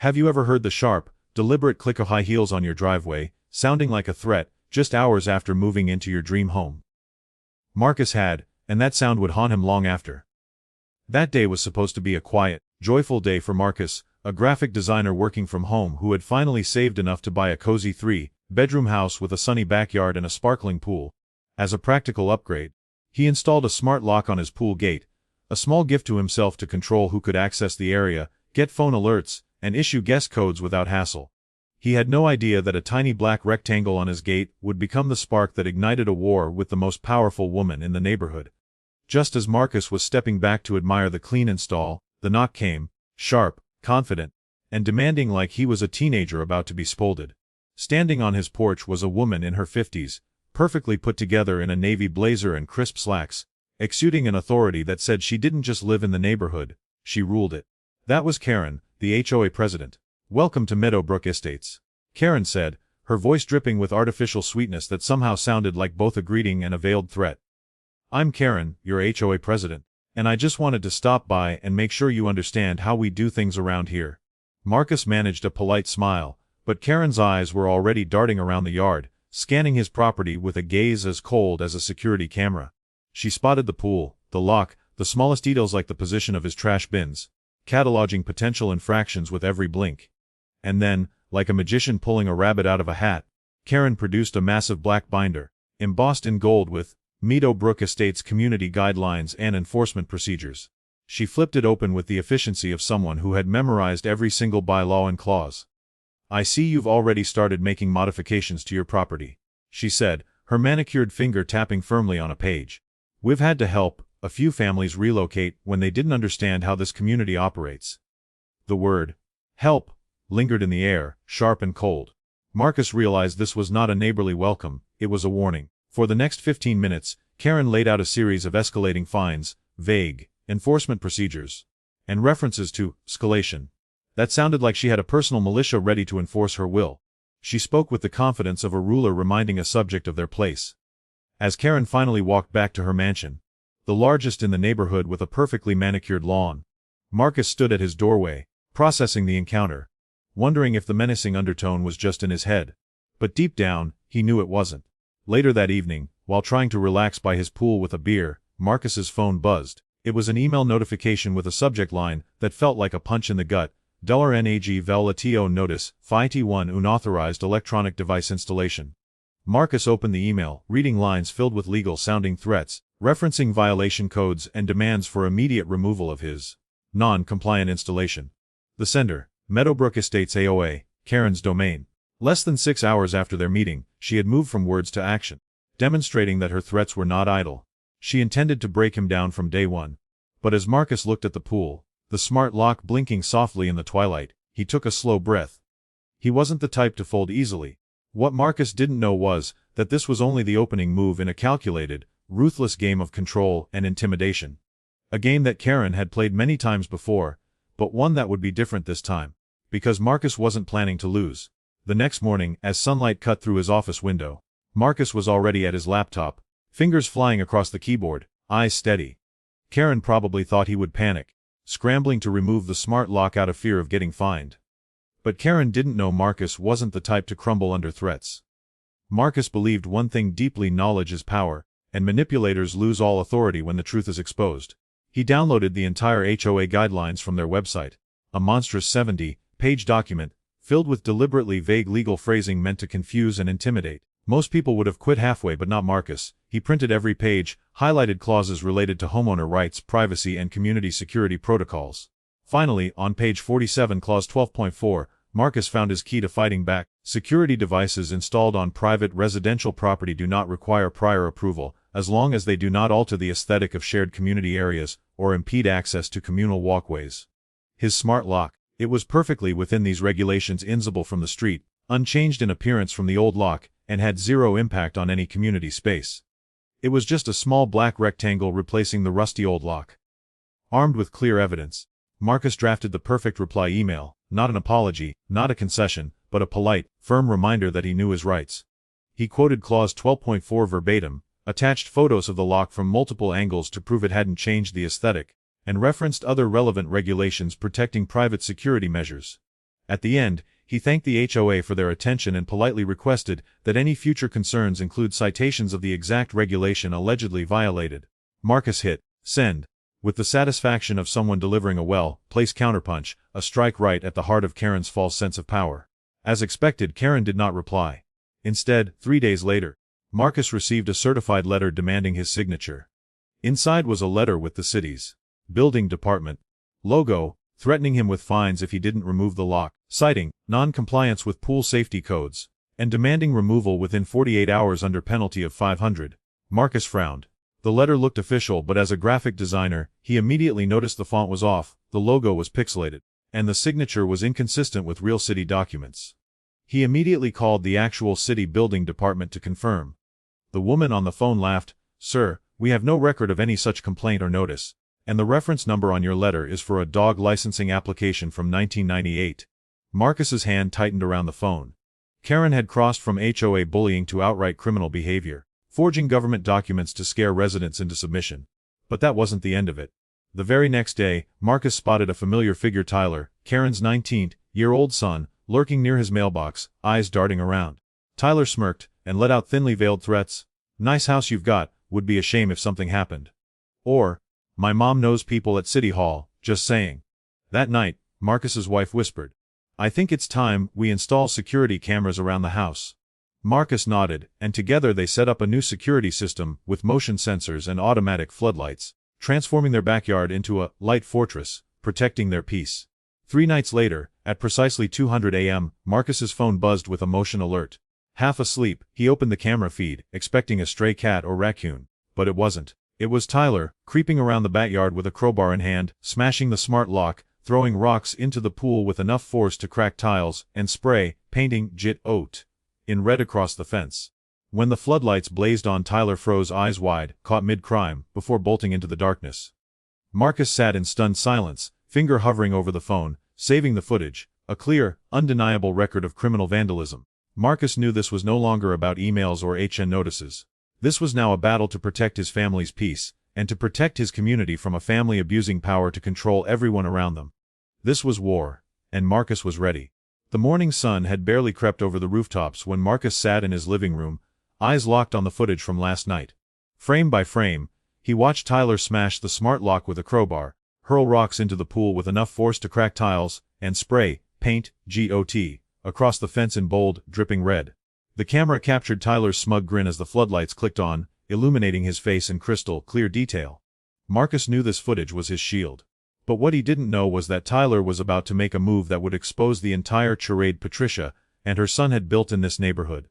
Have you ever heard the sharp, deliberate click of high heels on your driveway, sounding like a threat, just hours after moving into your dream home? Marcus had, and that sound would haunt him long after. That day was supposed to be a quiet, joyful day for Marcus, a graphic designer working from home who had finally saved enough to buy a cozy 3-bedroom house with a sunny backyard and a sparkling pool. As a practical upgrade, he installed a smart lock on his pool gate, a small gift to himself to control who could access the area, get phone alerts, and issue guest codes without hassle. He had no idea that a tiny black rectangle on his gate would become the spark that ignited a war with the most powerful woman in the neighborhood. Just as Marcus was stepping back to admire the clean install, the knock came, sharp, confident, and demanding like he was a teenager about to be scolded. Standing on his porch was a woman in her 50s, perfectly put together in a navy blazer and crisp slacks, exuding an authority that said she didn't just live in the neighborhood, she ruled it. That was Karen, the HOA president. "Welcome to Meadowbrook Estates," Karen said, her voice dripping with artificial sweetness that somehow sounded like both a greeting and a veiled threat. "I'm Karen, your HOA president, and I just wanted to stop by and make sure you understand how we do things around here." Marcus managed a polite smile, but Karen's eyes were already darting around the yard, scanning his property with a gaze as cold as a security camera. She spotted the pool, the lock, the smallest details like the position of his trash bins, cataloging potential infractions with every blink. And then, like a magician pulling a rabbit out of a hat, Karen produced a massive black binder, embossed in gold with Meadowbrook Estates Community Guidelines and Enforcement Procedures. She flipped it open with the efficiency of someone who had memorized every single bylaw and clause. "I see you've already started making modifications to your property," she said, her manicured finger tapping firmly on a page. "We've had to help a few families relocate when they didn't understand how this community operates." The word, help, lingered in the air, sharp and cold. Marcus realized this was not a neighborly welcome, it was a warning. For the next 15 minutes, Karen laid out a series of escalating fines, vague enforcement procedures, and references to escalation. That sounded like she had a personal militia ready to enforce her will. She spoke with the confidence of a ruler reminding a subject of their place. As Karen finally walked back to her mansion, the largest in the neighborhood with a perfectly manicured lawn, Marcus stood at his doorway, processing the encounter, wondering if the menacing undertone was just in his head. But deep down, he knew it wasn't. Later that evening, while trying to relax by his pool with a beer, Marcus's phone buzzed. It was an email notification with a subject line that felt like a punch in the gut. $NAG Velatio Notice, FIT1 Unauthorized Electronic Device Installation. Marcus opened the email, reading lines filled with legal-sounding threats, referencing violation codes and demands for immediate removal of his non-compliant installation. The sender, Meadowbrook Estates AOA, Karen's domain. Less than 6 hours after their meeting, she had moved from words to action, demonstrating that her threats were not idle. She intended to break him down from day one. But as Marcus looked at the pool, the smart lock blinking softly in the twilight, he took a slow breath. He wasn't the type to fold easily. What Marcus didn't know was that this was only the opening move in a calculated, ruthless game of control and intimidation. A game that Karen had played many times before, but one that would be different this time. Because Marcus wasn't planning to lose. The next morning, as sunlight cut through his office window, Marcus was already at his laptop, fingers flying across the keyboard, eyes steady. Karen probably thought he would panic, scrambling to remove the smart lock out of fear of getting fined. But Karen didn't know Marcus wasn't the type to crumble under threats. Marcus believed one thing deeply: knowledge is power, and manipulators lose all authority when the truth is exposed. He downloaded the entire HOA guidelines from their website, a monstrous 70-page document, filled with deliberately vague legal phrasing meant to confuse and intimidate. Most people would have quit halfway, but not Marcus. He printed every page, highlighted clauses related to homeowner rights, privacy, and community security protocols. Finally, on page 47, clause 12.4, Marcus found his key to fighting back. Security devices installed on private residential property do not require prior approval, as long as they do not alter the aesthetic of shared community areas or impede access to communal walkways. His smart lock. It was perfectly within these regulations, invisible from the street, unchanged in appearance from the old lock, and had zero impact on any community space. It was just a small black rectangle replacing the rusty old lock. Armed with clear evidence, Marcus drafted the perfect reply email, not an apology, not a concession, but a polite, firm reminder that he knew his rights. He quoted clause 12.4 verbatim, attached photos of the lock from multiple angles to prove it hadn't changed the aesthetic, and referenced other relevant regulations protecting private security measures. At the end, he thanked the HOA for their attention and politely requested that any future concerns include citations of the exact regulation allegedly violated. Marcus hit send with the satisfaction of someone delivering a well-placed counterpunch, a strike right at the heart of Karen's false sense of power. As expected, Karen did not reply. Instead, 3 days later, Marcus received a certified letter demanding his signature. Inside was a letter with the city's building department logo, threatening him with fines if he didn't remove the lock, citing non-compliance with pool safety codes, and demanding removal within 48 hours under penalty of $500. Marcus frowned. The letter looked official, but as a graphic designer, he immediately noticed the font was off, the logo was pixelated, and the signature was inconsistent with real city documents. He immediately called the actual city building department to confirm. The woman on the phone laughed. "Sir, we have no record of any such complaint or notice, and the reference number on your letter is for a dog licensing application from 1998. Marcus's hand tightened around the phone. Karen had crossed from HOA bullying to outright criminal behavior, forging government documents to scare residents into submission. But that wasn't the end of it. The very next day, Marcus spotted a familiar figure, Tyler, Karen's 19-year-old son, lurking near his mailbox, eyes darting around. Tyler smirked and let out thinly veiled threats. "Nice house you've got, would be a shame if something happened." Or, "My mom knows people at City Hall, just saying." That night, Marcus's wife whispered, "I think it's time we install security cameras around the house." Marcus nodded, and together they set up a new security system with motion sensors and automatic floodlights, transforming their backyard into a light fortress, protecting their peace. 3 nights later, at precisely 2:00 a.m., Marcus's phone buzzed with a motion alert. Half asleep, he opened the camera feed, expecting a stray cat or raccoon. But it wasn't. It was Tyler, creeping around the backyard with a crowbar in hand, smashing the smart lock, throwing rocks into the pool with enough force to crack tiles, and spray painting "Jit Oat" in red across the fence. When the floodlights blazed on, Tyler froze, eyes wide, caught mid-crime, before bolting into the darkness. Marcus sat in stunned silence, finger hovering over the phone, saving the footage, a clear, undeniable record of criminal vandalism. Marcus knew this was no longer about emails or HN notices. This was now a battle to protect his family's peace, and to protect his community from a family abusing power to control everyone around them. This was war, and Marcus was ready. The morning sun had barely crept over the rooftops when Marcus sat in his living room, eyes locked on the footage from last night. Frame by frame, he watched Tyler smash the smart lock with a crowbar, hurl rocks into the pool with enough force to crack tiles, and spray paint "GOT" across the fence in bold, dripping red. The camera captured Tyler's smug grin as the floodlights clicked on, illuminating his face in crystal clear detail. Marcus knew this footage was his shield. But what he didn't know was that Tyler was about to make a move that would expose the entire charade Patricia and her son had built in this neighborhood.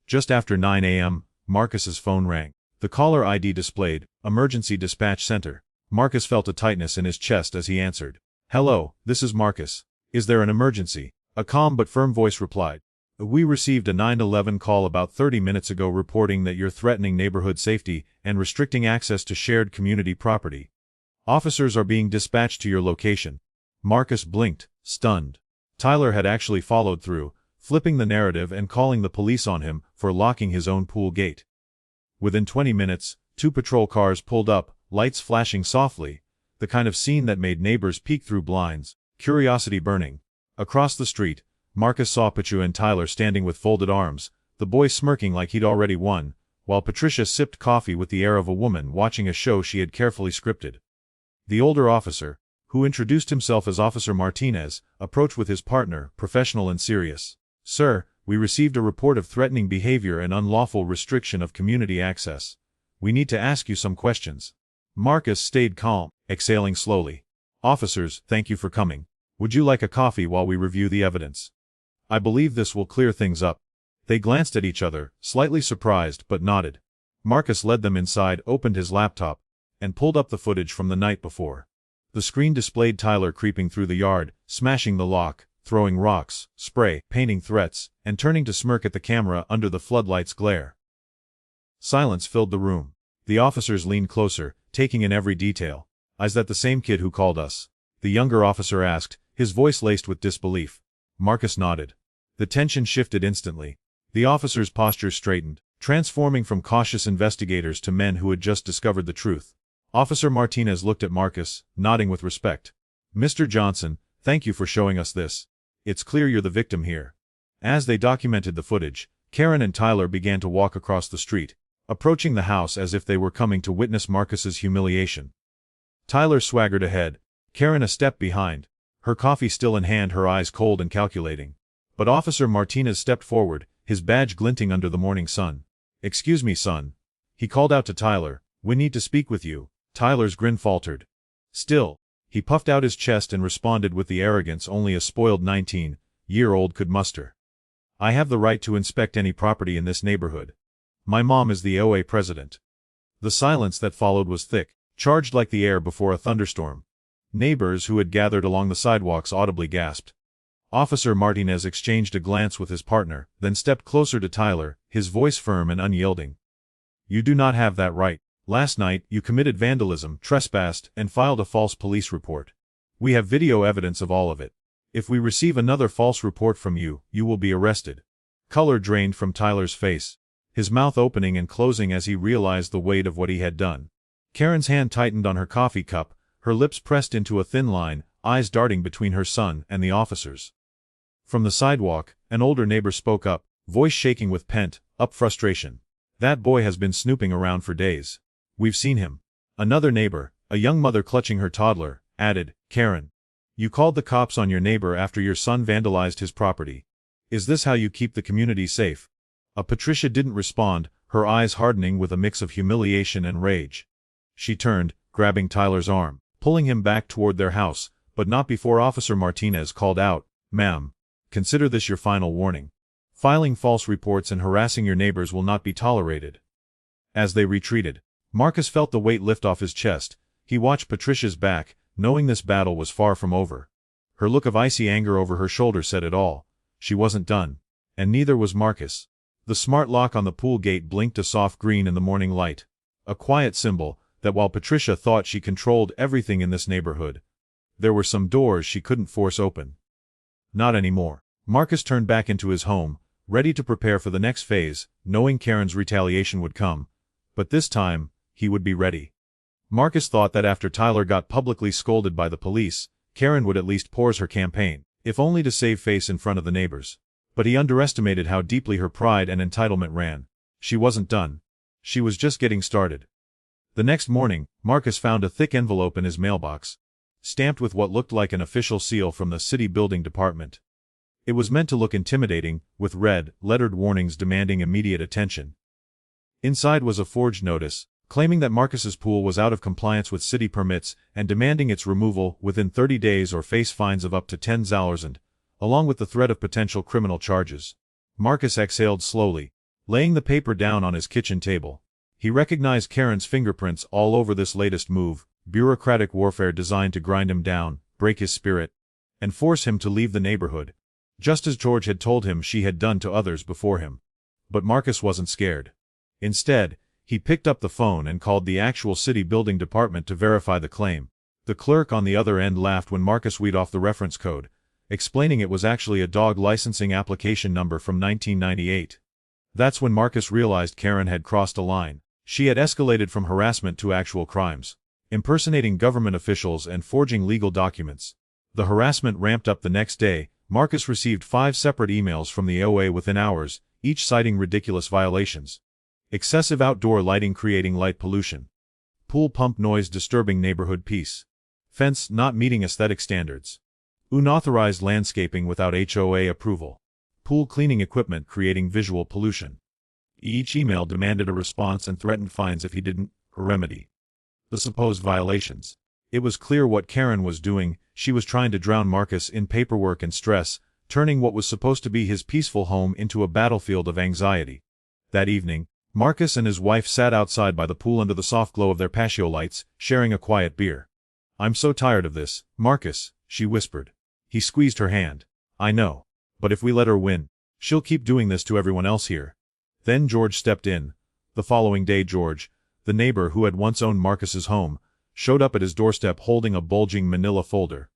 Just after 9 a.m., Marcus's phone rang. The caller ID displayed, "Emergency Dispatch Center." Marcus felt a tightness in his chest as he answered. "Hello, this is Marcus. Is there an emergency?" A calm but firm voice replied. "We received a 911 call about 30 minutes ago reporting that you're threatening neighborhood safety and restricting access to shared community property. Officers are being dispatched to your location." Marcus blinked, stunned. Tyler had actually followed through, flipping the narrative and calling the police on him for locking his own pool gate. Within 20 minutes, 2 patrol cars pulled up, lights flashing softly, the kind of scene that made neighbors peek through blinds, curiosity burning. Across the street, Marcus saw Pachu and Tyler standing with folded arms, the boy smirking like he'd already won, while Patricia sipped coffee with the air of a woman watching a show she had carefully scripted. The older officer, who introduced himself as Officer Martinez, approached with his partner, professional and serious. "Sir, we received a report of threatening behavior and unlawful restriction of community access. We need to ask you some questions." Marcus stayed calm, exhaling slowly. "Officers, thank you for coming. Would you like a coffee while we review the evidence? I believe this will clear things up." They glanced at each other, slightly surprised, but nodded. Marcus led them inside, opened his laptop, and pulled up the footage from the night before. The screen displayed Tyler creeping through the yard, smashing the lock, throwing rocks, spray painting threats, and turning to smirk at the camera under the floodlights' glare. Silence filled the room. The officers leaned closer, taking in every detail. "Is that the same kid who called us?" the younger officer asked, his voice laced with disbelief. Marcus nodded. The tension shifted instantly. The officers' posture straightened, transforming from cautious investigators to men who had just discovered the truth. Officer Martinez looked at Marcus, nodding with respect. "Mr. Johnson, thank you for showing us this. It's clear you're the victim here. As they documented the footage, Karen and Tyler began to walk across the street, approaching the house as if they were coming to witness Marcus's humiliation. Tyler swaggered ahead, Karen a step behind, her coffee still in hand, her eyes cold and calculating. But Officer Martinez stepped forward, his badge glinting under the morning sun. "Excuse me, son." He called out to Tyler, "We need to speak with you." Tyler's grin faltered. Still, he puffed out his chest and responded with the arrogance only a spoiled 19-year-old could muster. "I have the right to inspect any property in this neighborhood. My mom is the HOA president." The silence that followed was thick, charged like the air before a thunderstorm. Neighbors who had gathered along the sidewalks audibly gasped. Officer Martinez exchanged a glance with his partner, then stepped closer to Tyler, his voice firm and unyielding. "You do not have that right. Last night, you committed vandalism, trespassed, and filed a false police report. We have video evidence of all of it. If we receive another false report from you, you will be arrested." Color drained from Tyler's face, his mouth opening and closing as he realized the weight of what he had done. Karen's hand tightened on her coffee cup, her lips pressed into a thin line, eyes darting between her son and the officers. From the sidewalk, an older neighbor spoke up, voice shaking with pent-up frustration. "That boy has been snooping around for days. We've seen him." Another neighbor, a young mother clutching her toddler, added, "Karen, you called the cops on your neighbor after your son vandalized his property. Is this how you keep the community safe?" Patricia didn't respond, her eyes hardening with a mix of humiliation and rage. She turned, grabbing Tyler's arm, pulling him back toward their house, but not before Officer Martinez called out, "Ma'am, consider this your final warning. Filing false reports and harassing your neighbors will not be tolerated." As they retreated, Marcus felt the weight lift off his chest. He watched Patricia's back, knowing this battle was far from over. Her look of icy anger over her shoulder said it all. She wasn't done. And neither was Marcus. The smart lock on the pool gate blinked a soft green in the morning light. A quiet symbol that while Patricia thought she controlled everything in this neighborhood, there were some doors she couldn't force open. Not anymore. Marcus turned back into his home, ready to prepare for the next phase, knowing Karen's retaliation would come. But this time, he would be ready. Marcus thought that after Tyler got publicly scolded by the police, Karen would at least pause her campaign, if only to save face in front of the neighbors. But he underestimated how deeply her pride and entitlement ran. She wasn't done. She was just getting started. The next morning, Marcus found a thick envelope in his mailbox, stamped with what looked like an official seal from the city building department. It was meant to look intimidating, with red, lettered warnings demanding immediate attention. Inside was a forged notice, claiming that Marcus's pool was out of compliance with city permits and demanding its removal within 30 days or face fines of up to $10,000, along with the threat of potential criminal charges. Marcus exhaled slowly, laying the paper down on his kitchen table. He recognized Karen's fingerprints all over this latest move, bureaucratic warfare designed to grind him down, break his spirit, and force him to leave the neighborhood, just as George had told him she had done to others before him. But Marcus wasn't scared. Instead, he picked up the phone and called the actual city building department to verify the claim. The clerk on the other end laughed when Marcus read off the reference code, explaining it was actually a dog licensing application number from 1998. That's when Marcus realized Karen had crossed a line. She had escalated from harassment to actual crimes, impersonating government officials and forging legal documents. The harassment ramped up the next day. Marcus received 5 separate emails from the HOA within hours, each citing ridiculous violations. Excessive outdoor lighting creating light pollution. Pool pump noise disturbing neighborhood peace. Fence not meeting aesthetic standards. Unauthorized landscaping without HOA approval. Pool cleaning equipment creating visual pollution. Each email demanded a response and threatened fines if he didn't remedy the supposed violations. It was clear what Karen was doing. She was trying to drown Marcus in paperwork and stress, turning what was supposed to be his peaceful home into a battlefield of anxiety. That evening, Marcus and his wife sat outside by the pool under the soft glow of their patio lights, sharing a quiet beer. "I'm so tired of this, Marcus," she whispered. He squeezed her hand. "I know. But if we let her win, she'll keep doing this to everyone else here." Then George stepped in. The following day George, the neighbor who had once owned Marcus's home, showed up at his doorstep holding a bulging manila folder.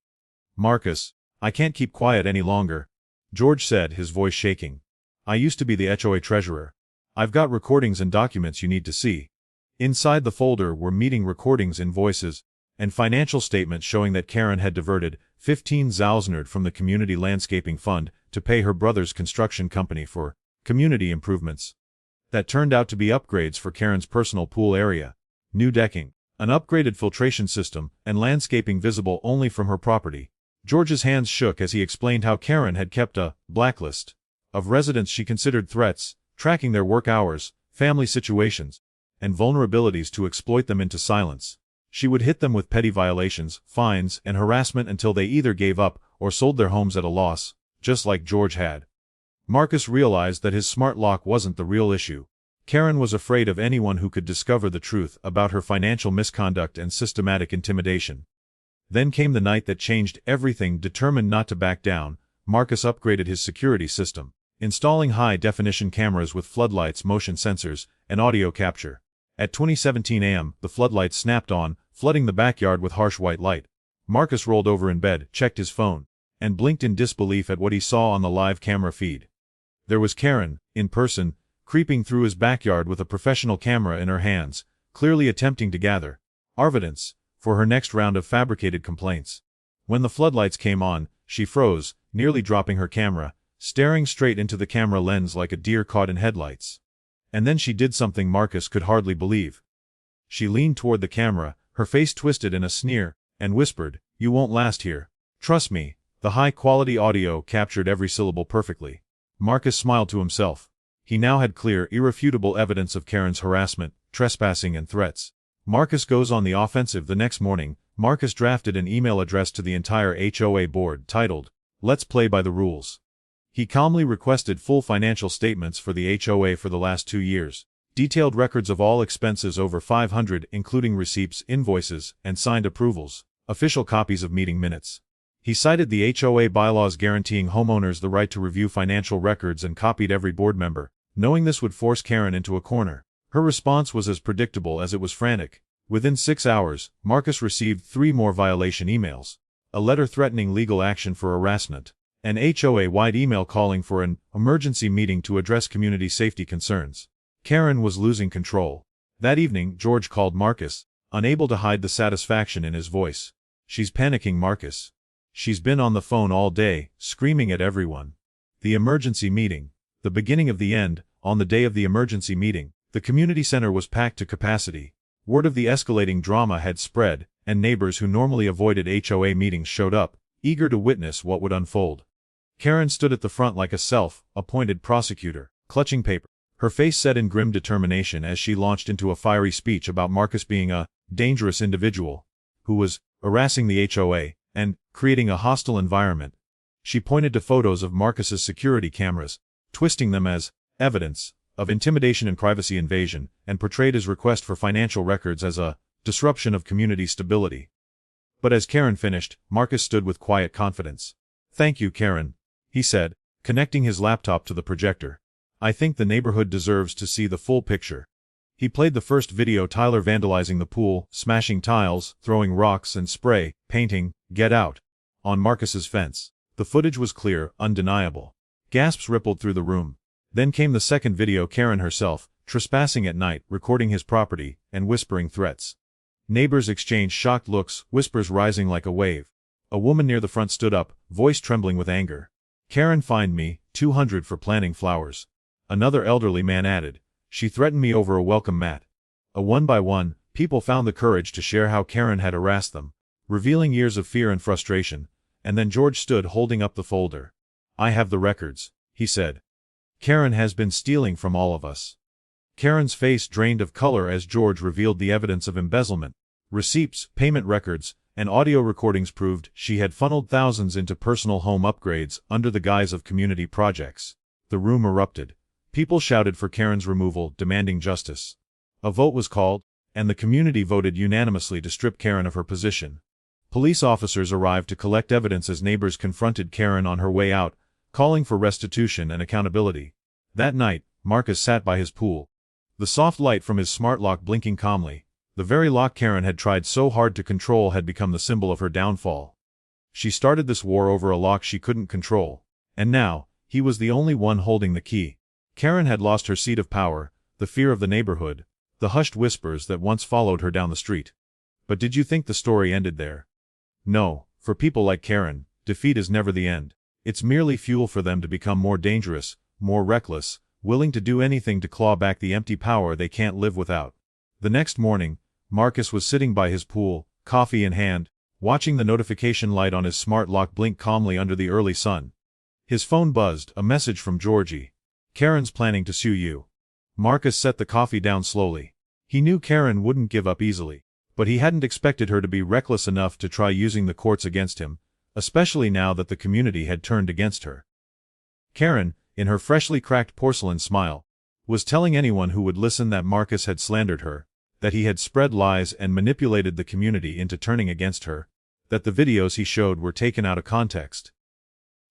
"Marcus, I can't keep quiet any longer," George said, his voice shaking. "I used to be the HOA treasurer. I've got recordings and documents you need to see." Inside the folder were meeting recordings, invoices, and financial statements showing that Karen had diverted 15,000 from the Community Landscaping Fund to pay her brother's construction company for community improvements. That turned out to be upgrades for Karen's personal pool area, new decking, an upgraded filtration system, and landscaping visible only from her property. George's hands shook as he explained how Karen had kept a blacklist of residents she considered threats, tracking their work hours, family situations, and vulnerabilities to exploit them into silence. She would hit them with petty violations, fines, and harassment until they either gave up or sold their homes at a loss, just like George had. Marcus realized that his smart lock wasn't the real issue. Karen was afraid of anyone who could discover the truth about her financial misconduct and systematic intimidation. Then came the night that changed everything. Determined not to back down, Marcus upgraded his security system, installing high-definition cameras with floodlights, motion sensors, and audio capture. At 20:17 a.m., the floodlights snapped on, flooding the backyard with harsh white light. Marcus rolled over in bed, checked his phone, and blinked in disbelief at what he saw on the live camera feed. There was Karen, in person, creeping through his backyard with a professional camera in her hands, clearly attempting to gather evidence for her next round of fabricated complaints. When the floodlights came on, she froze, nearly dropping her camera, staring straight into the camera lens like a deer caught in headlights. And then she did something Marcus could hardly believe. She leaned toward the camera, her face twisted in a sneer, and whispered, "You won't last here. Trust me." The high-quality audio captured every syllable perfectly. Marcus smiled to himself. He now had clear, irrefutable evidence of Karen's harassment, trespassing, and threats. Marcus goes on the offensive. The next morning, Marcus drafted an email addressed to the entire HOA board titled, "Let's play by the rules." He calmly requested full financial statements for the HOA for the last 2 years, detailed records of all expenses over 500, including receipts, invoices, and signed approvals, official copies of meeting minutes. He cited the HOA bylaws guaranteeing homeowners the right to review financial records and copied every board member, knowing this would force Karen into a corner. Her response was as predictable as it was frantic. Within 6 hours, Marcus received 3 more violation emails, a letter threatening legal action for harassment, an HOA-wide email calling for an emergency meeting to address community safety concerns. Karen was losing control. That evening, George called Marcus, unable to hide the satisfaction in his voice. "She's panicking, Marcus. She's been on the phone all day, screaming at everyone." The emergency meeting. The beginning of the end. On the day of the emergency meeting, the community center was packed to capacity. Word of the escalating drama had spread, and neighbors who normally avoided HOA meetings showed up, eager to witness what would unfold. Karen stood at the front like a self-appointed prosecutor, clutching paper, her face set in grim determination as she launched into a fiery speech about Marcus being a dangerous individual who was harassing the HOA and creating a hostile environment. She pointed to photos of Marcus's security cameras, twisting them as evidence of intimidation and privacy invasion, and portrayed his request for financial records as a disruption of community stability. But as Karen finished, Marcus stood with quiet confidence. "Thank you, Karen," he said, connecting his laptop to the projector. "I think the neighborhood deserves to see the full picture." He played the first video: Tyler vandalizing the pool, smashing tiles, throwing rocks and spray, painting, "Get out," on Marcus's fence. The footage was clear, undeniable. Gasps rippled through the room. Then came the second video: Karen herself, trespassing at night, recording his property, and whispering threats. Neighbors exchanged shocked looks, whispers rising like a wave. A woman near the front stood up, voice trembling with anger. "Karen fined me $200 for planting flowers." Another elderly man added, "She threatened me over a welcome mat." One by one, people found the courage to share how Karen had harassed them, revealing years of fear and frustration. And then George stood holding up the folder. "I have the records," he said. "Karen has been stealing from all of us." Karen's face drained of color as George revealed the evidence of embezzlement. Receipts, payment records, and audio recordings proved she had funneled thousands into personal home upgrades under the guise of community projects. The room erupted. People shouted for Karen's removal, demanding justice. A vote was called, and the community voted unanimously to strip Karen of her position. Police officers arrived to collect evidence as neighbors confronted Karen on her way out, calling for restitution and accountability. That night, Marcus sat by his pool, the soft light from his smart lock blinking calmly. The very lock Karen had tried so hard to control had become the symbol of her downfall. She started this war over a lock she couldn't control, and now, he was the only one holding the key. Karen had lost her seat of power, the fear of the neighborhood, the hushed whispers that once followed her down the street. But did you think the story ended there? No, For people like Karen, defeat is never the end. It's merely fuel for them to become more dangerous, more reckless, willing to do anything to claw back the empty power they can't live without. The next morning, Marcus was sitting by his pool, coffee in hand, watching the notification light on his smart lock blink calmly under the early sun. His phone buzzed, a message from Georgie. "Karen's planning to sue you." Marcus set the coffee down slowly. He knew Karen wouldn't give up easily, but he hadn't expected her to be reckless enough to try using the courts against him, especially now that the community had turned against her. Karen, in her freshly cracked porcelain smile, was telling anyone who would listen that Marcus had slandered her, that he had spread lies and manipulated the community into turning against her, that the videos he showed were taken out of context.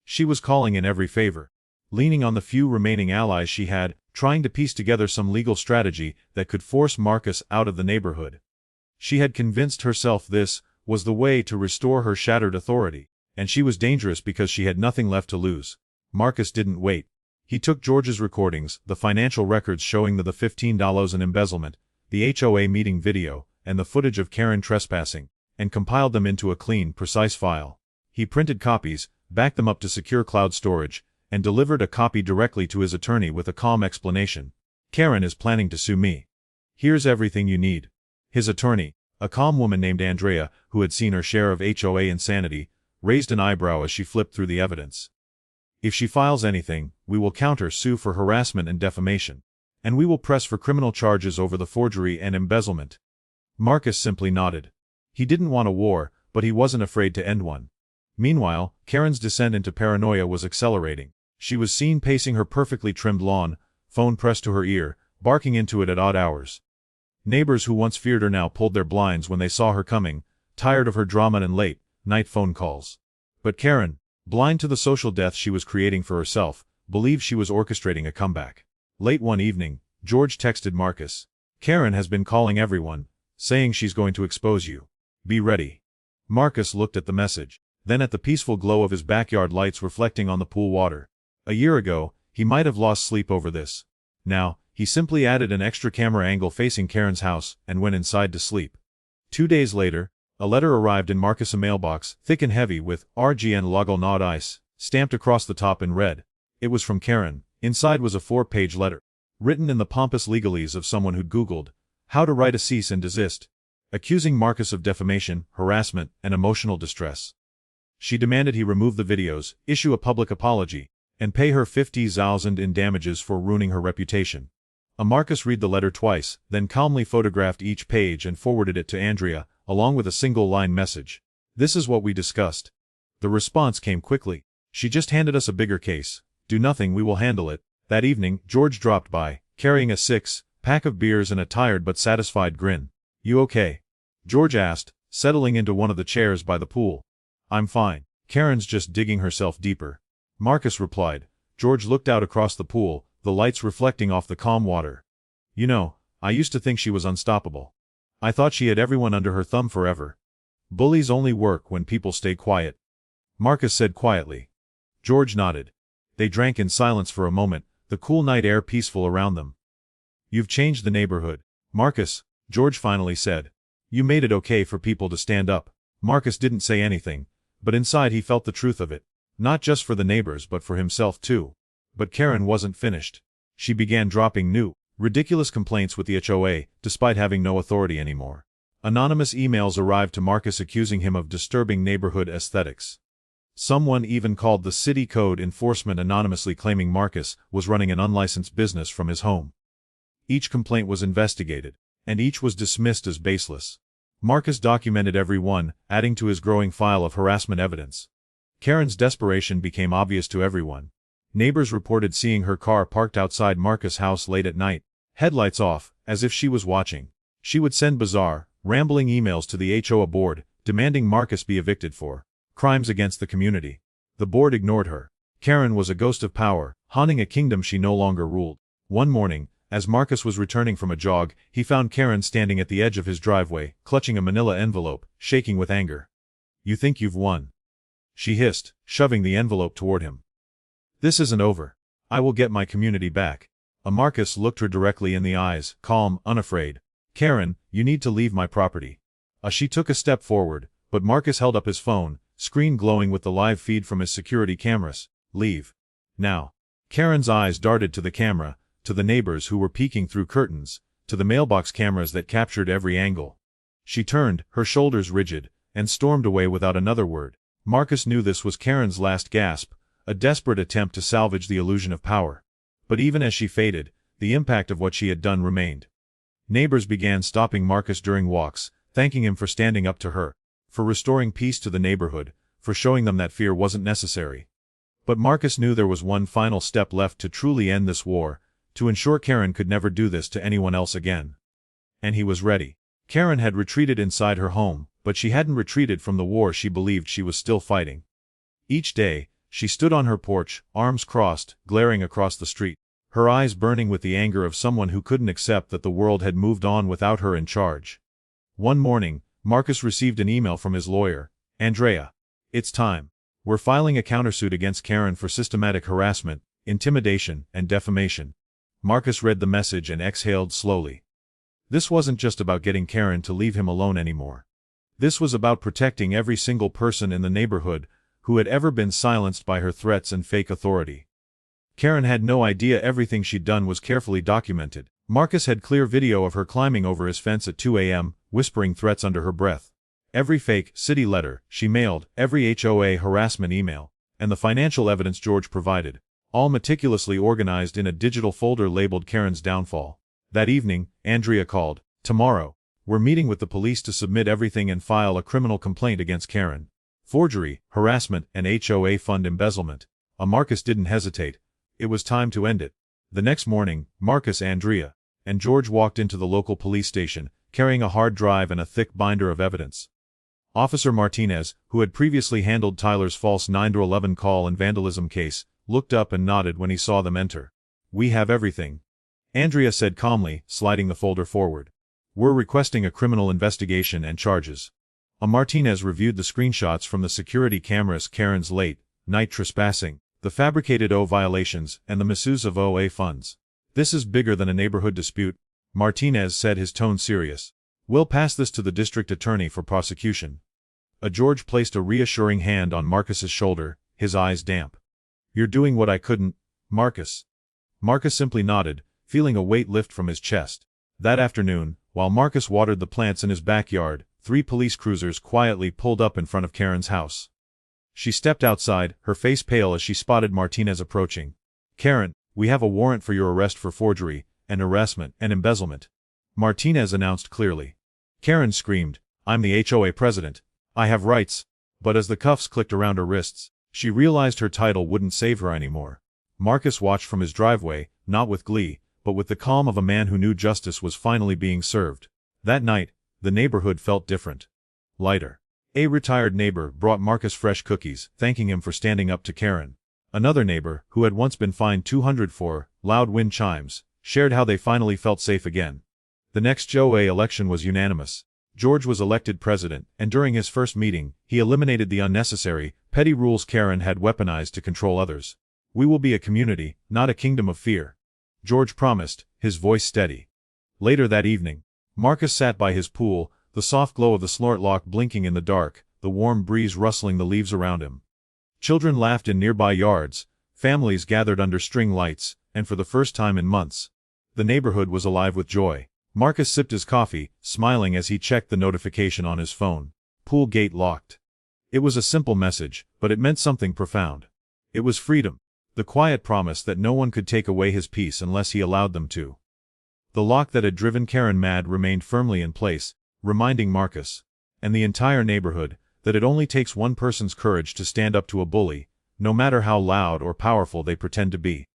She was calling in every favor, leaning on the few remaining allies she had, trying to piece together some legal strategy that could force Marcus out of the neighborhood. She had convinced herself this was the way to restore her shattered authority, and she was dangerous because she had nothing left to lose. Marcus didn't wait. He took George's recordings, the financial records showing the $15 in embezzlement, the HOA meeting video, and the footage of Karen trespassing, and compiled them into a clean, precise file. He printed copies, backed them up to secure cloud storage, and delivered a copy directly to his attorney with a calm explanation. "Karen is planning to sue me. Here's everything you need." His attorney, a calm woman named Andrea, who had seen her share of HOA insanity, raised an eyebrow as she flipped through the evidence. "If she files anything, we will counter-sue for harassment and defamation. And we will press for criminal charges over the forgery and embezzlement." Marcus simply nodded. He didn't want a war, but he wasn't afraid to end one. Meanwhile, Karen's descent into paranoia was accelerating. She was seen pacing her perfectly trimmed lawn, phone pressed to her ear, barking into it at odd hours. Neighbors who once feared her now pulled their blinds when they saw her coming, tired of her drama and late-night phone calls. But Karen, blind to the social death she was creating for herself, believed she was orchestrating a comeback. Late one evening, George texted Marcus. "Karen has been calling everyone, saying she's going to expose you. Be ready." Marcus looked at the message, then at the peaceful glow of his backyard lights reflecting on the pool water. A year ago, he might have lost sleep over this. Now, he simply added an extra camera angle facing Karen's house and went inside to sleep. 2 days later, a letter arrived in Marcus' mailbox, thick and heavy with RGN logo Nod Ice, stamped across the top in red. It was from Karen. Inside was a 4-page letter, written in the pompous legalese of someone who'd Googled how to write a cease and desist, accusing Marcus of defamation, harassment, and emotional distress. She demanded he remove the videos, issue a public apology, and pay her $50,000 in damages for ruining her reputation. Marcus read the letter twice, then calmly photographed each page and forwarded it to Andrea, along with a single-line message. "This is what we discussed." The response came quickly. "She just handed us a bigger case. Do nothing, we will handle it." That evening, George dropped by, carrying a 6-pack of beers and a tired but satisfied grin. "You okay?" George asked, settling into one of the chairs by the pool. "I'm fine. Karen's just digging herself deeper." Marcus replied. George looked out across the pool, the lights reflecting off the calm water. "You know, I used to think she was unstoppable. I thought she had everyone under her thumb forever. Bullies only work when people stay quiet." Marcus said quietly. George nodded. They drank in silence for a moment, the cool night air peaceful around them. "You've changed the neighborhood, Marcus," George finally said. "You made it okay for people to stand up." Marcus didn't say anything, but inside he felt the truth of it. Not just for the neighbors but for himself too. But Karen wasn't finished. She began dropping new, ridiculous complaints with the HOA, despite having no authority anymore. Anonymous emails arrived to Marcus accusing him of disturbing neighborhood aesthetics. Someone even called the city code enforcement anonymously claiming Marcus was running an unlicensed business from his home. Each complaint was investigated, and each was dismissed as baseless. Marcus documented every one, adding to his growing file of harassment evidence. Karen's desperation became obvious to everyone. Neighbors reported seeing her car parked outside Marcus' house late at night, headlights off, as if she was watching. She would send bizarre, rambling emails to the HOA board, demanding Marcus be evicted for crimes against the community. The board ignored her. Karen was a ghost of power, haunting a kingdom she no longer ruled. One morning, as Marcus was returning from a jog, he found Karen standing at the edge of his driveway, clutching a manila envelope, shaking with anger. "You think you've won?" she hissed, shoving the envelope toward him. "This isn't over. I will get my community back." Marcus looked her directly in the eyes, calm, unafraid. "Karen, you need to leave my property." She took a step forward, but Marcus held up his phone, screen glowing with the live feed from his security cameras. "Leave. Now." Karen's eyes darted to the camera, to the neighbors who were peeking through curtains, to the mailbox cameras that captured every angle. She turned, her shoulders rigid, and stormed away without another word. Marcus knew this was Karen's last gasp, a desperate attempt to salvage the illusion of power. But even as she faded, the impact of what she had done remained. Neighbors began stopping Marcus during walks, thanking him for standing up to her, for restoring peace to the neighborhood, for showing them that fear wasn't necessary. But Marcus knew there was one final step left to truly end this war, to ensure Karen could never do this to anyone else again. And he was ready. Karen had retreated inside her home, but she hadn't retreated from the war she believed she was still fighting. Each day, she stood on her porch, arms crossed, glaring across the street, her eyes burning with the anger of someone who couldn't accept that the world had moved on without her in charge. One morning, Marcus received an email from his lawyer. "Andrea. It's time. We're filing a countersuit against Karen for systematic harassment, intimidation, and defamation." Marcus read the message and exhaled slowly. This wasn't just about getting Karen to leave him alone anymore. This was about protecting every single person in the neighborhood who had ever been silenced by her threats and fake authority. Karen had no idea everything she'd done was carefully documented. Marcus had clear video of her climbing over his fence at 2 a.m., whispering threats under her breath. Every fake city letter she mailed, every HOA harassment email, and the financial evidence George provided, all meticulously organized in a digital folder labeled Karen's downfall. That evening, Andrea called. "Tomorrow, we're meeting with the police to submit everything and file a criminal complaint against Karen. Forgery, harassment, and HOA fund embezzlement." Marcus didn't hesitate. It was time to end it. The next morning, Marcus, Andrea, and George walked into the local police station, carrying a hard drive and a thick binder of evidence. Officer Martinez, who had previously handled Tyler's false 911 call and vandalism case, looked up and nodded when he saw them enter. "We have everything," Andrea said calmly, sliding the folder forward. "We're requesting a criminal investigation and charges." Martinez reviewed the screenshots from the security cameras, Karen's late-night trespassing, the fabricated O violations, and the misuse of OA funds. "This is bigger than a neighborhood dispute," Martinez said, his tone serious. "We'll pass this to the district attorney for prosecution." George placed a reassuring hand on Marcus's shoulder, his eyes damp. "You're doing what I couldn't, Marcus." Marcus simply nodded, feeling a weight lift from his chest. That afternoon, while Marcus watered the plants in his backyard, 3 police cruisers quietly pulled up in front of Karen's house. She stepped outside, her face pale as she spotted Martinez approaching. "Karen, we have a warrant for your arrest for forgery, and harassment, and embezzlement," Martinez announced clearly. Karen screamed, "I'm the HOA president. I have rights." But as the cuffs clicked around her wrists, she realized her title wouldn't save her anymore. Marcus watched from his driveway, not with glee, but with the calm of a man who knew justice was finally being served. That night, the neighborhood felt different. Lighter. A retired neighbor brought Marcus fresh cookies, thanking him for standing up to Karen. Another neighbor, who had once been fined $200 for loud wind chimes, shared how they finally felt safe again. The next HOA election was unanimous. George was elected president, and during his first meeting, he eliminated the unnecessary, petty rules Karen had weaponized to control others. "We will be a community, not a kingdom of fear," George promised, his voice steady. Later that evening, Marcus sat by his pool, the soft glow of the Snortlock blinking in the dark, the warm breeze rustling the leaves around him. Children laughed in nearby yards, families gathered under string lights, and for the first time in months, the neighborhood was alive with joy. Marcus sipped his coffee, smiling as he checked the notification on his phone. Pool gate locked. It was a simple message, but it meant something profound. It was freedom. The quiet promise that no one could take away his peace unless he allowed them to. The lock that had driven Karen mad remained firmly in place, reminding Marcus, and the entire neighborhood, that it only takes one person's courage to stand up to a bully, no matter how loud or powerful they pretend to be.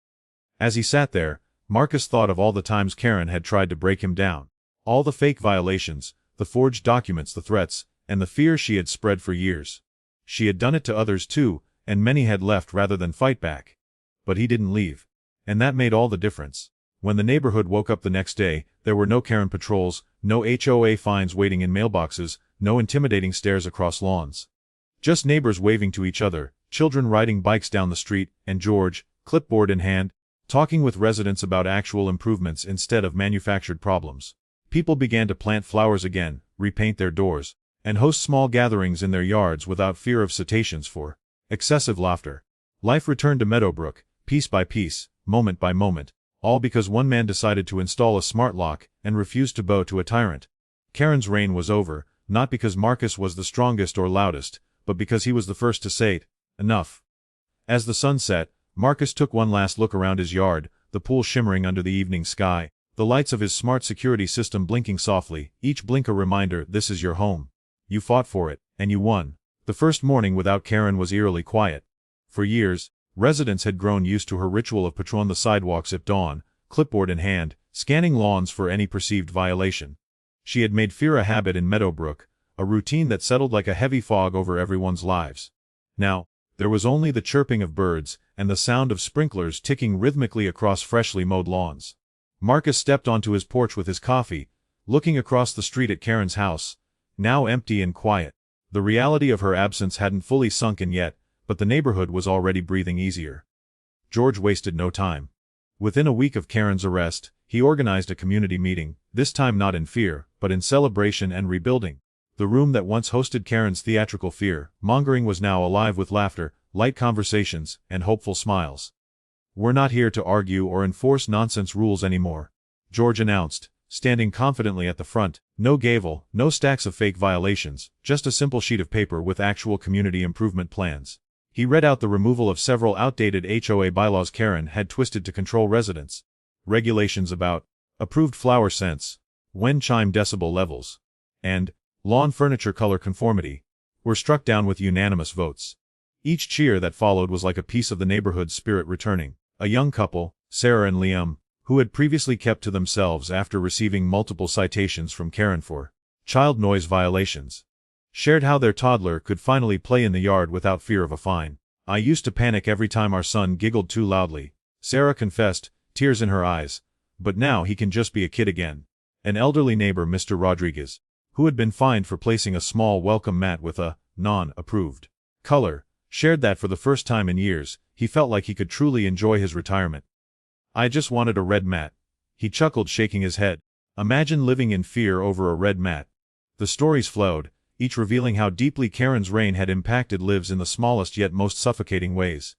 As he sat there, Marcus thought of all the times Karen had tried to break him down. All the fake violations, the forged documents, the threats, and the fear she had spread for years. She had done it to others too, and many had left rather than fight back. But he didn't leave. And that made all the difference. When the neighborhood woke up the next day, there were no Karen patrols, no HOA fines waiting in mailboxes, no intimidating stares across lawns. Just neighbors waving to each other, children riding bikes down the street, and George, clipboard in hand, talking with residents about actual improvements instead of manufactured problems. People began to plant flowers again, repaint their doors, and host small gatherings in their yards without fear of citations for excessive laughter. Life returned to Meadowbrook, piece by piece, moment by moment, all because one man decided to install a smart lock and refused to bow to a tyrant. Karen's reign was over, not because Marcus was the strongest or loudest, but because he was the first to say it. Enough. As the sun set, Marcus took one last look around his yard, the pool shimmering under the evening sky, the lights of his smart security system blinking softly, each blink a reminder, this is your home. You fought for it, and you won. The first morning without Karen was eerily quiet. For years, residents had grown used to her ritual of patrolling the sidewalks at dawn, clipboard in hand, scanning lawns for any perceived violation. She had made fear a habit in Meadowbrook, a routine that settled like a heavy fog over everyone's lives. Now, there was only the chirping of birds and the sound of sprinklers ticking rhythmically across freshly mowed lawns. Marcus stepped onto his porch with his coffee, looking across the street at Karen's house, now empty and quiet. The reality of her absence hadn't fully sunk in yet, but the neighborhood was already breathing easier. George wasted no time. Within a week of Karen's arrest, he organized a community meeting, this time not in fear, but in celebration and rebuilding. The room that once hosted Karen's theatrical fear-mongering was now alive with laughter, light conversations, and hopeful smiles. We're not here to argue or enforce nonsense rules anymore, George announced, standing confidently at the front. No gavel, no stacks of fake violations, just a simple sheet of paper with actual community improvement plans. He read out the removal of several outdated HOA bylaws Karen had twisted to control residents. Regulations about approved flower scents, wind chime decibel levels, and lawn furniture color conformity were struck down with unanimous votes. Each cheer that followed was like a piece of the neighborhood's spirit returning. A young couple, Sarah and Liam, who had previously kept to themselves after receiving multiple citations from Karen for child noise violations, shared how their toddler could finally play in the yard without fear of a fine. I used to panic every time our son giggled too loudly, Sarah confessed, tears in her eyes, but now he can just be a kid again. An elderly neighbor, Mr. Rodriguez, who had been fined for placing a small welcome mat with a non-approved color, shared that for the first time in years, he felt like he could truly enjoy his retirement. I just wanted a red mat. He chuckled, shaking his head. Imagine living in fear over a red mat. The stories flowed, each revealing how deeply Karen's reign had impacted lives in the smallest yet most suffocating ways.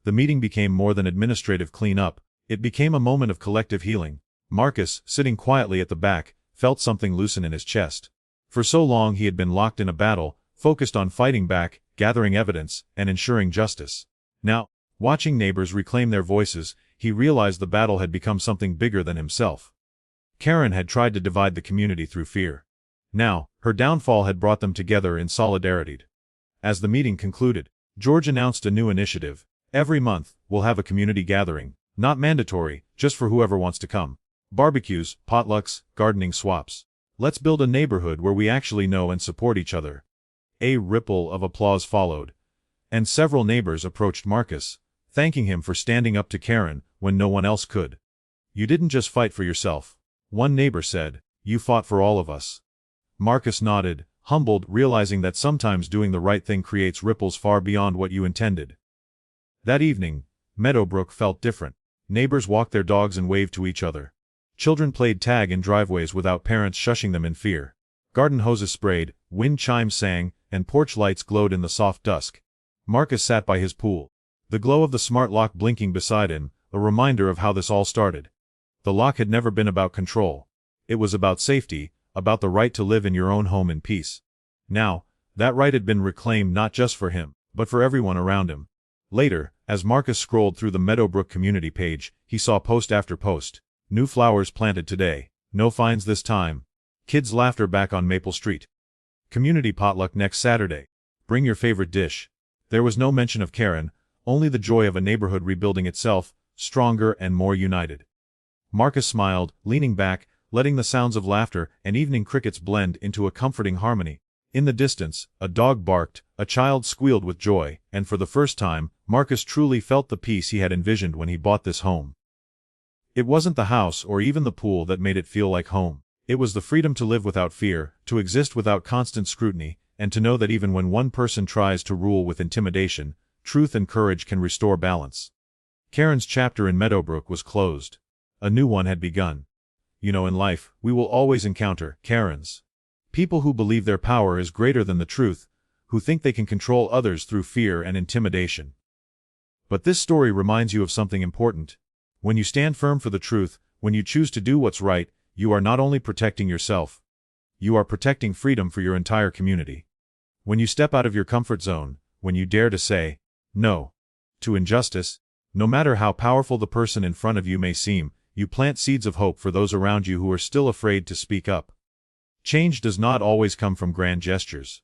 The meeting became more than administrative cleanup. It became a moment of collective healing. Marcus, sitting quietly at the back, felt something loosen in his chest. For so long he had been locked in a battle, focused on fighting back, gathering evidence, and ensuring justice. Now, watching neighbors reclaim their voices, he realized the battle had become something bigger than himself. Karen had tried to divide the community through fear. Now, her downfall had brought them together in solidarity. As the meeting concluded, George announced a new initiative. Every month, we'll have a community gathering. Not mandatory, just for whoever wants to come. Barbecues, potlucks, gardening swaps. Let's build a neighborhood where we actually know and support each other. A ripple of applause followed, and several neighbors approached Marcus, thanking him for standing up to Karen when no one else could. You didn't just fight for yourself, one neighbor said, you fought for all of us. Marcus nodded, humbled, realizing that sometimes doing the right thing creates ripples far beyond what you intended. That evening, Meadowbrook felt different. Neighbors walked their dogs and waved to each other. Children played tag in driveways without parents shushing them in fear. Garden hoses sprayed, wind chimes sang, and porch lights glowed in the soft dusk. Marcus sat by his pool, the glow of the smart lock blinking beside him, a reminder of how this all started. The lock had never been about control. It was about safety, about the right to live in your own home in peace. Now, that right had been reclaimed not just for him, but for everyone around him. Later, as Marcus scrolled through the Meadowbrook community page, he saw post after post. New flowers planted today. No fines this time. Kids' laughter back on Maple Street. Community potluck next Saturday. Bring your favorite dish. There was no mention of Karen, only the joy of a neighborhood rebuilding itself, stronger and more united. Marcus smiled, leaning back, letting the sounds of laughter and evening crickets blend into a comforting harmony. In the distance, a dog barked, a child squealed with joy, and for the first time, Marcus truly felt the peace he had envisioned when he bought this home. It wasn't the house or even the pool that made it feel like home. It was the freedom to live without fear, to exist without constant scrutiny, and to know that even when one person tries to rule with intimidation, truth and courage can restore balance. Karen's chapter in Meadowbrook was closed. A new one had begun. You know, in life, we will always encounter Karens. People who believe their power is greater than the truth, who think they can control others through fear and intimidation. But this story reminds you of something important. When you stand firm for the truth, when you choose to do what's right, you are not only protecting yourself, you are protecting freedom for your entire community. When you step out of your comfort zone, when you dare to say no to injustice, no matter how powerful the person in front of you may seem, you plant seeds of hope for those around you who are still afraid to speak up. Change does not always come from grand gestures.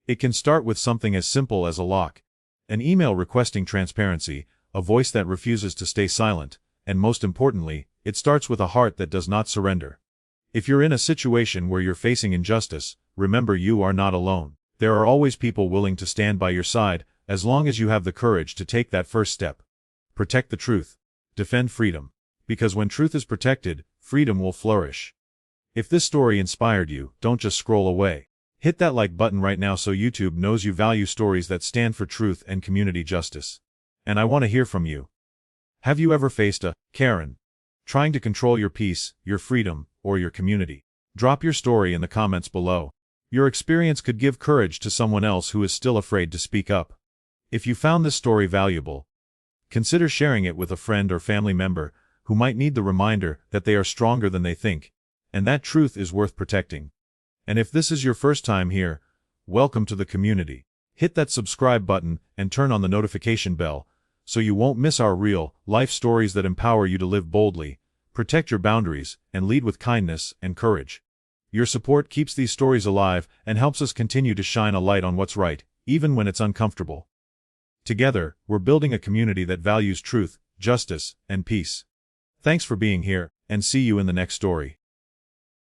It can start with something as simple as a lock, an email requesting transparency, a voice that refuses to stay silent, and most importantly, it starts with a heart that does not surrender. If you're in a situation where you're facing injustice, remember you are not alone. There are always people willing to stand by your side, as long as you have the courage to take that first step. Protect the truth. Defend freedom. Because when truth is protected, freedom will flourish. If this story inspired you, don't just scroll away. Hit that like button right now so YouTube knows you value stories that stand for truth and community justice. And I want to hear from you. Have you ever faced a Karen trying to control your peace, your freedom, or your community? Drop your story in the comments below. Your experience could give courage to someone else who is still afraid to speak up. If you found this story valuable, consider sharing it with a friend or family member who might need the reminder that they are stronger than they think, and that truth is worth protecting. And if this is your first time here, welcome to the community. Hit that subscribe button and turn on the notification bell so you won't miss our real life stories that empower you to live boldly, protect your boundaries, and lead with kindness and courage. Your support keeps these stories alive and helps us continue to shine a light on what's right, even when it's uncomfortable. Together, we're building a community that values truth, justice, and peace. Thanks for being here, and see you in the next story.